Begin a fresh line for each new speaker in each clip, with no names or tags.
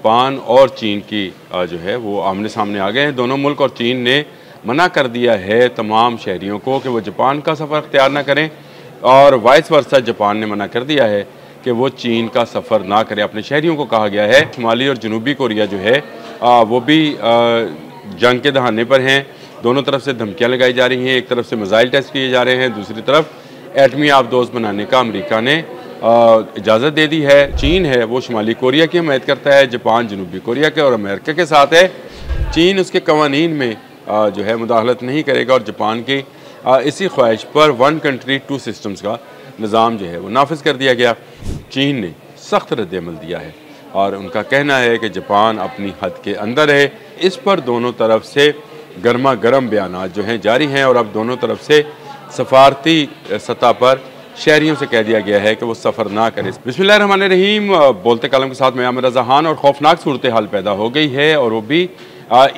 Japan और चीन की जो है वो आमने सामने आ गए हैं। दोनों मुल्क और चीन ने मना कर दिया है तमाम शहरियों को कि वो जापान का सफ़र अख्तियार ना करें, और वाइस वर्सा जापान ने मना कर दिया है कि वो चीन का सफ़र ना करें। अपने शहरियों को कहा गया है। शुमाली और जनूबी कोरिया जो है वो भी जंग के दहाने पर हैं। दोनों तरफ से धमकियाँ लगाई जा रही हैं। एक तरफ से मिसाइल टेस्ट किए जा रहे हैं, दूसरी तरफ एटमी आबदोज बनाने का अमेरिका ने इजाज़त दे दी है। चीन है वो शुमाली कोरिया की हमायत करता है, जापान जनूबी कोरिया के और अमेरिका के साथ है। चीन उसके कवानीन में जो है मुदाखलत नहीं करेगा, और जापान की इसी ख्वाहिश पर वन कंट्री टू सिस्टम्स का निज़ाम जो है वो नाफिज कर दिया गया। चीन ने सख्त रद्द-ए-अमल दिया है और उनका कहना है कि जापान अपनी हद के अंदर है। इस पर दोनों तरफ से गर्मा गर्म बयानात जो हैं जारी हैं, और अब दोनों तरफ से सफारती सतह पर शहरियों से कह दिया गया है कि वो सफ़र ना करें। बिस्मिल्लाहिर्रहमानिर्रहीम। बोलते कालम के साथ मैं आमिर रज़ा खान। और खौफनाक सूरत हाल पैदा हो गई है, और वो भी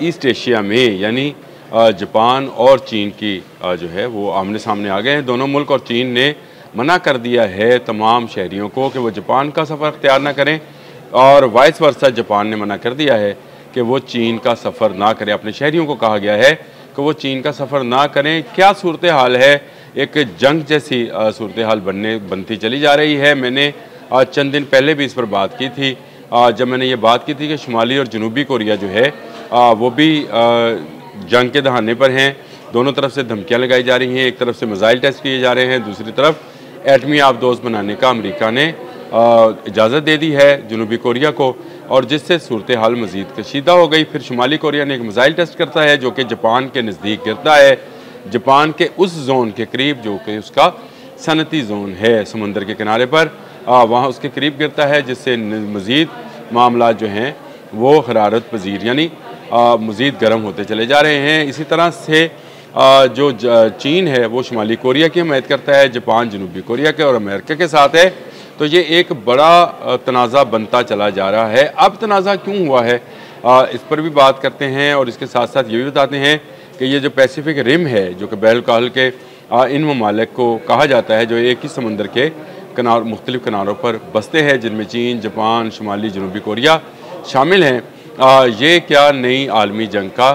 ईस्ट एशिया में, यानी जापान और चीन की जो है वो आमने सामने आ गए हैं। दोनों मुल्क और चीन ने मना कर दिया है तमाम शहरियों को कि वो जापान का सफ़र अख्तियार ना करें, और वाइस वर्सा जापान ने मना कर दिया है कि वो चीन का सफ़र ना करें। अपने शहरियों को कहा गया है कि वो चीन का सफ़र ना करें। क्या सूरत हाल है, एक जंग जैसी सूरत हाल बनती चली जा रही है। मैंने चंद दिन पहले भी इस पर बात की थी, जब मैंने ये बात की थी कि शुमाली और जनूबी कोरिया जो है वो भी जंग के दहाने पर हैं। दोनों तरफ से धमकियाँ लगाई जा रही हैं। एक तरफ से मिसाइल टेस्ट किए जा रहे हैं, दूसरी तरफ एटमी आबदोज बनाने का अमेरिका ने इजाज़त दे दी है जनूबी कोरिया को, और जिससे सूरत हाल मज़ीद कशीदा हो गई। फिर शुमाली कोरिया ने एक मिसाइल टेस्ट करता है जो कि जापान के नज़दीक गिरता है, जापान के उस जोन के करीब जो कि उसका सनती जोन है समुंदर के किनारे पर, वहाँ उसके करीब गिरता है, जिससे मज़ीद मामला जो हैं वो हरारत पजीर यानी मज़ीद गर्म होते चले जा रहे हैं। इसी तरह से जो चीन है वो शुमाली कोरिया की हमायत करता है, जापान जनूबी कोरिया के और अमेरिका के साथ है। तो ये एक बड़ा तनाज़ा बनता चला जा रहा है। अब तनाज़ा क्यों हुआ है, इस पर भी बात करते हैं, और इसके साथ साथ ये भी बताते हैं कि ये जो पैसिफिक रिम है, जो कि बैरुल के इन ममालिक को कहा जाता है, जो एक ही समंदर के मुख्तलिफ किनारों पर बसते हैं, जिनमें चीन, जापान, शुमाली जनूबी कोरिया शामिल हैं, ये क्या नई आलमी जंग का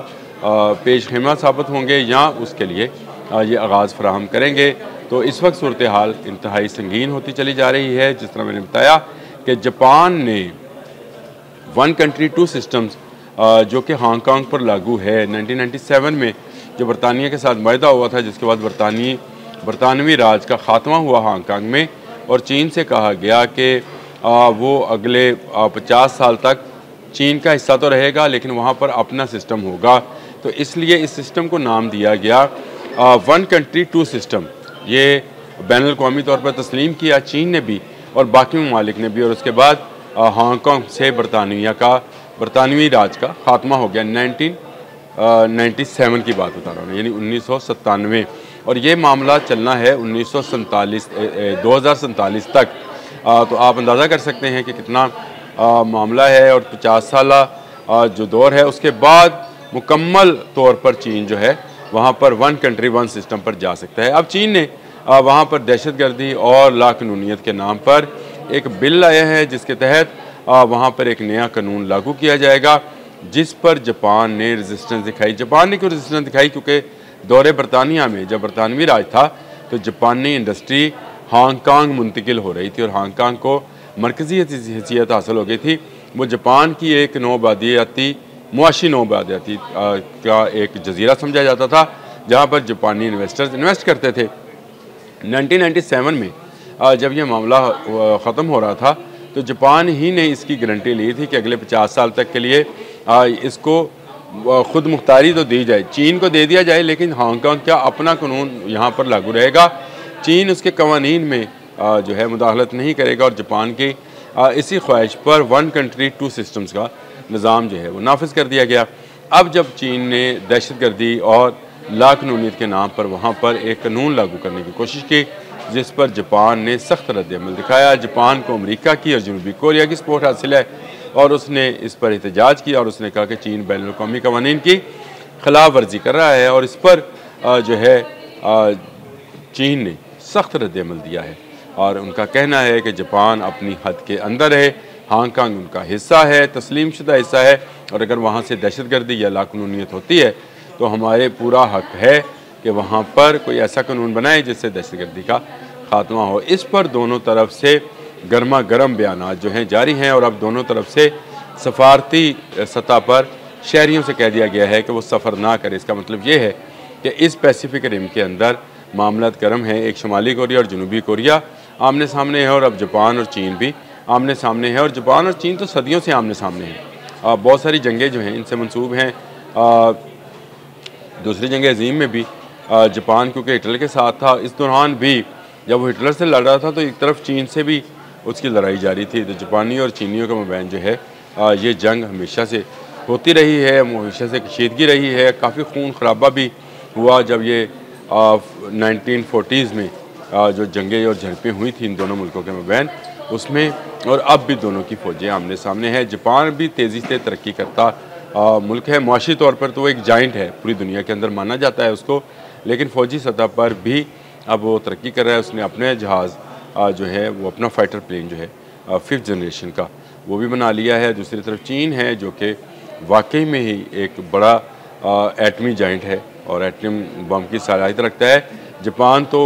पेश खेमा साबित होंगे या उसके लिए ये आगाज़ फराहम करेंगे। तो इस वक्त सूरत हाल इंतहाई संगीन होती चली जा रही है। जिस तरह मैंने बताया कि जापान ने वन कंट्री टू सिस्टम्स जो कि हांगकांग पर लागू है, 1997 में जो बरतानिया के साथ माहिदा हुआ था, जिसके बाद बरतानवी राज का ख़ात्मा हुआ हांगकांग में, और चीन से कहा गया कि वो अगले 50 साल तक चीन का हिस्सा तो रहेगा लेकिन वहाँ पर अपना सिस्टम होगा। तो इसलिए इस सिस्टम को नाम दिया गया वन कंट्री टू सिस्टम। ये बैनुल-अक़वामी तौर पर तस्लीम किया चीन ने भी और बाकी ममालिक ने भी, और उसके बाद हांगकांग से बरतानवी राज का ख़ात्मा हो गया। 1997 की बात बता रहा हूँ, यानी 1997, और ये मामला चलना है 2047 तक। तो आप अंदाज़ा कर सकते हैं कि कितना मामला है, और 50 साल जो दौर है उसके बाद मुकम्मल तौर पर चीन जो है वहाँ पर वन कंट्री वन सिस्टम पर जा सकता है। अब चीन ने वहाँ पर दहशतगर्दी और लाकानूनियत के नाम पर एक बिल लाया है, जिसके तहत वहाँ पर एक नया कानून लागू किया जाएगा, जिस पर जापान ने रेजिस्टेंस दिखाई। जापान ने क्यों रेजिस्टेंस दिखाई? क्योंकि दौरे बरतानिया में जब बरतानवी राज था तो जापानी इंडस्ट्री हांगकांग मुंतकिल हो रही थी, और हांगकांग को मरकज़ी हैसियत हासिल हो गई थी। वो जापान की एक मुआशी नौआबादियाती का एक जजीरा समझा जाता था, जहाँ पर जापानी इन्वेस्टर्स इन्वेस्ट करते थे। 1997 में जब यह मामला ख़त्म हो रहा था तो जापान ही ने इसकी गारंटी ली थी कि अगले 50 साल तक के लिए इसको खुद मुख्तारी तो दी जाए, चीन को दे दिया जाए, लेकिन हांगकांग का अपना कानून यहाँ पर लागू रहेगा। चीन उसके कवानीन में जो है मुदाखलत नहीं करेगा, और जापान की इसी ख्वाहिश पर वन कंट्री टू सिस्टम्स का निज़ाम जो है वो नाफिज कर दिया गया। अब जब चीन ने दहशतगर्दी और लाकानूनियत के नाम पर वहाँ पर एक कानून लागू करने की कोशिश की, जिस पर जापान ने सख्त रद्द-ए-अमल दिखाया। जापान को अमेरिका की और जनूबी कोरिया की सपोर्ट हासिल है, और उसने इस पर एहतजाज किया, और उसने कहा कि चीन बैनुल-अक़वामी क़वानीन की खिलाफ वर्जी कर रहा है, और इस पर जो है चीन ने सख्त रद्द-ए-अमल दिया है, और उनका कहना है कि जापान अपनी हद के अंदर है। हांगकांग उनका हिस्सा है, तस्लीम शुदा हिस्सा है, और अगर वहाँ से दहशतगर्दी या लाकानूनीयत होती है तो हमारे पूरा हक है कि वहाँ पर कोई ऐसा कानून बनाए जिससे दहशतगर्दी का खात्मा हो। इस पर दोनों तरफ से गर्मा गर्म बयानात जो हैं जारी हैं, और अब दोनों तरफ से सफारती सतह पर शहरियों से कह दिया गया है कि वो सफ़र ना करें। इसका मतलब ये है कि इस पैसिफिक रिम के अंदर मामला गर्म है। एक शुमाली कोरिया और जनूबी कोरिया आमने सामने है, और अब जापान और चीन भी आमने सामने है। और जापान और चीन तो सदियों से आमने सामने हैं। बहुत सारी जंगें जो हैं इनसे मंसूब हैं। दूसरी जंग अजीम में भी जापान क्योंकि हिटलर के साथ था, इस दौरान भी जब वो हिटलर से लड़ रहा था तो एक तरफ चीन से भी उसकी लड़ाई जारी थी। तो जापानी और चीनियों के मबैन जो है ये जंग हमेशा से होती रही है, हमेशा से कशीदगी रही है। काफ़ी खून खराबा भी हुआ जब ये 1940s में जो जंगें और झड़पें हुई थी इन दोनों मुल्कों के मबैन उसमें, और अब भी दोनों की फ़ौजें आमने सामने हैं। जापान भी तेज़ी से तरक्की करता मुल्क है। मुआशी तौर पर तो वो एक जाइंट है, पूरी दुनिया के अंदर माना जाता है उसको, लेकिन फ़ौजी सतह पर भी अब वो तरक्की कर रहा है। उसने अपने जहाज़ जो है वो अपना फ़ाइटर प्लेन जो है 5th जनरेशन का वो भी बना लिया है। दूसरी तरफ चीन है जो कि वाकई में ही एक बड़ा एटमी जाइंट है और एटम बम की सलाहियत रखता है। जापान तो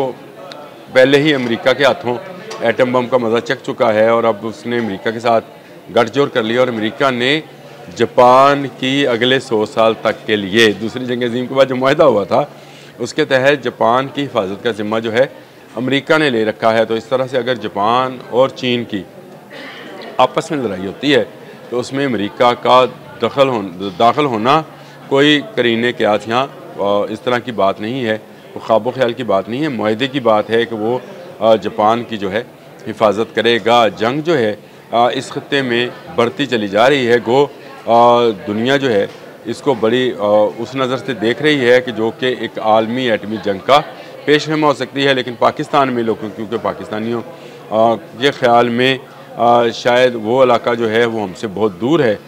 पहले ही अमेरिका के हाथों एटम बम का मज़ा चख चुका है, और अब उसने अमेरिका के साथ गठजोड़ कर लिया, और अमेरिका ने जापान की अगले 100 साल तक के लिए दूसरी जंग अज़ीम के बाद जो मुआहदा हुआ था उसके तहत जापान की हिफाजत का ज़िम्मा जो है अमेरिका ने ले रखा है। तो इस तरह से अगर जापान और चीन की आपस में लड़ाई होती है तो उसमें अमेरिका का दाखिल होना कोई करीने क्यास यहाँ इस तरह की बात नहीं है, वो ख्वाबो ख्याल की बात नहीं है, मुआहदे की बात है कि वो जापान की जो है हिफाजत करेगा। जंग जो है इस खत्ते में बढ़ती चली जा रही है। गो दुनिया जो है इसको बड़ी उस नज़र से देख रही है कि जो कि एक आलमी एटमी जंग का पेशगम हो सकती है। लेकिन पाकिस्तान में लोगों क्योंकि पाकिस्तानियों के ख़्याल में शायद वो इलाका जो है वो हमसे बहुत दूर है।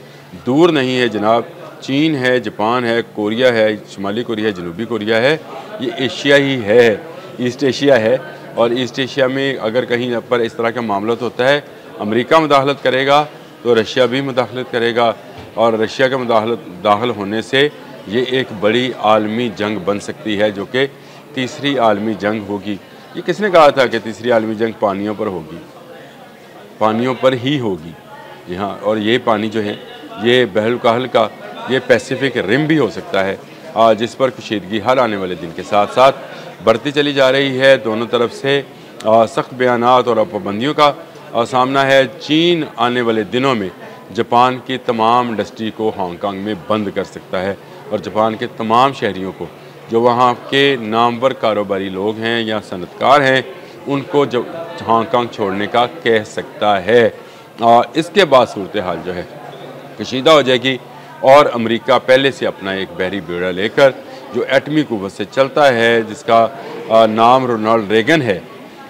दूर नहीं है जनाब, चीन है, जापान है, कोरिया है, शुमाली कोरिया है, जनूबी कोरिया है, ये एशिया ही है, ईस्ट एशिया है। और ईस्ट एशिया में अगर कहीं पर इस तरह का मामला होता है, अमेरिका मुदाखलत करेगा तो रशिया भी मुदाखलत करेगा, और रशिया का दाखिल होने से ये एक बड़ी आलमी जंग बन सकती है जो कि तीसरी आलमी जंग होगी। ये किसने कहा था कि तीसरी आलमी जंग पानियों पर होगी? पानियों पर ही होगी, जी हाँ। और ये पानी जो है ये बहरुल का ये पैसिफिक रिम भी हो सकता है, जिस पर कशीदगी हर आने वाले दिन के साथ साथ बढ़ती चली जा रही है। दोनों तरफ से सख्त बयानात और पाबंदियों का सामना है। चीन आने वाले दिनों में जापान की तमाम इंडस्ट्री को हांगकांग में बंद कर सकता है, और जापान के तमाम शहरियों को जो वहाँ के नामवर कारोबारी लोग हैं या सनतकार हैं उनको जो हांगकांग छोड़ने का कह सकता है। इसके बाद सूरत हाल जो है कशीदा हो जाएगी, और अमेरिका पहले से अपना एक बहरी बेड़ा लेकर जो एटमी कुव्वत से चलता है, जिसका नाम रोनाल्ड रेगन है,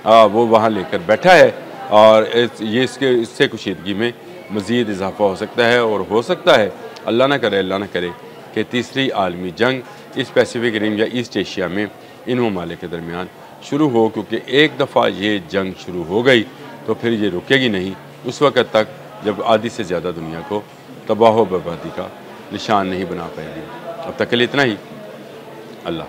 वो वहाँ लेकर बैठा है। और ये इससे कशीदगी में मज़ीद इजाफा हो सकता है, और हो सकता है अल्लाह ना करे कि तीसरी आलमी जंग इस पैसिफिक रिम या ईस्ट एशिया में इन ममालिक के दरमियान शुरू हो, क्योंकि एक दफ़ा ये जंग शुरू हो गई तो फिर ये रुकेगी नहीं उस वक़्त तक जब आधी से ज़्यादा दुनिया को तबाह व बर्बादी का निशान नहीं बना पाएगी। अब तक के लिए इतना ही। अल्लाह।